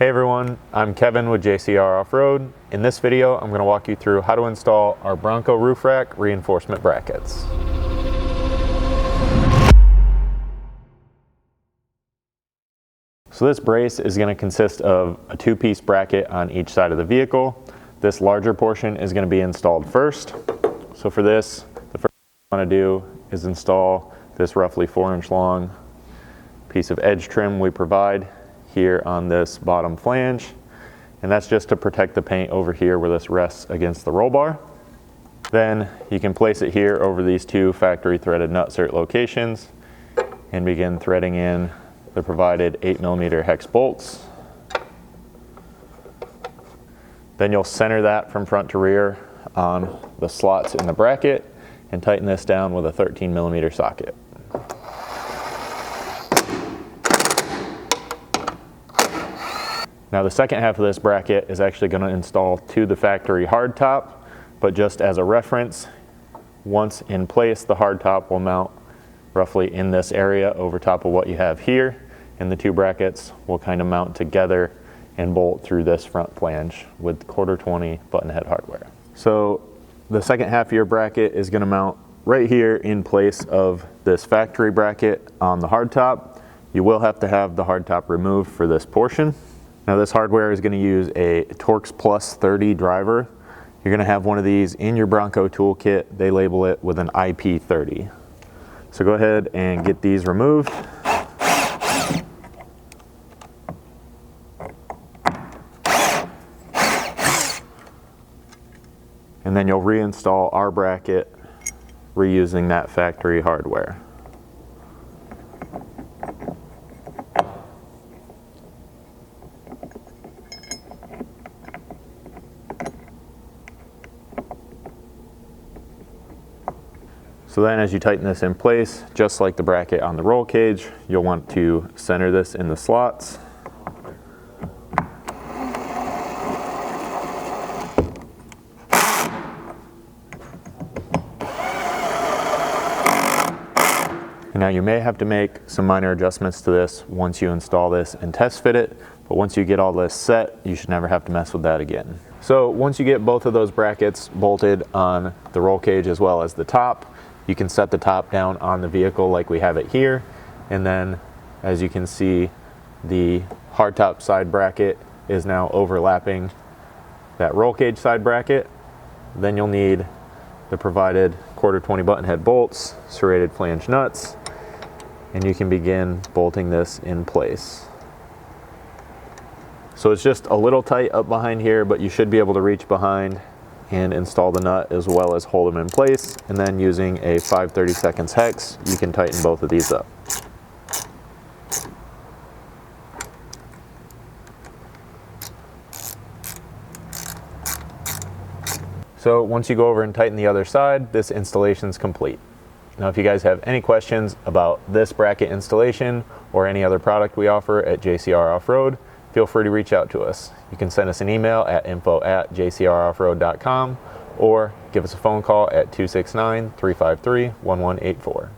Hey everyone, I'm Kevin with JcrOffroad. In this video, I'm going to walk you through how to install our Bronco roof rack reinforcement brackets. So this brace is going to consist of a two-piece bracket on each side of the vehicle. This larger portion is going to be installed first. So for this, the first thing I want to do is install this roughly 4-inch long piece of edge trim we provide here on this bottom flange, and that's just to protect the paint over here where this rests against the roll bar. Then you can place it here over these two factory threaded nutsert locations and begin threading in the provided 8mm hex bolts. Then you'll center that from front to rear on the slots in the bracket and tighten this down with a 13mm socket. Now the second half of this bracket is actually going to install to the factory hardtop, but just as a reference, once in place, the hardtop will mount roughly in this area over top of what you have here, and the two brackets will kind of mount together and bolt through this front flange with 1/4-20 button head hardware. So the second half of your bracket is going to mount right here in place of this factory bracket on the hardtop. You will have to have the hardtop removed for this portion. Now this hardware is going to use a Torx Plus 30 driver. You're going to have one of these in your Bronco toolkit. They label it with an IP30. So go ahead and get these removed. And then you'll reinstall our bracket reusing that factory hardware. So then as you tighten this in place, just like the bracket on the roll cage, you'll want to center this in the slots. Now you may have to make some minor adjustments to this once you install this and test fit it, but once you get all this set, you should never have to mess with that again. So once you get both of those brackets bolted on the roll cage as well as the top, you can set the top down on the vehicle like we have it here, and then as you can see, the hardtop side bracket is now overlapping that roll cage side bracket. Then you'll need the provided 1/4-20 button head bolts, serrated flange nuts, and you can begin bolting this in place. So it's just a little tight up behind here, but you should be able to reach behind and install the nut as well as hold them in place. And then using a 5/32 hex, you can tighten both of these up. So once you go over and tighten the other side, this installation is complete. Now if you guys have any questions about this bracket installation or any other product we offer at JcrOffroad, feel free to reach out to us. You can send us an email at info@jcroffroad.com or give us a phone call at 269-353-1184.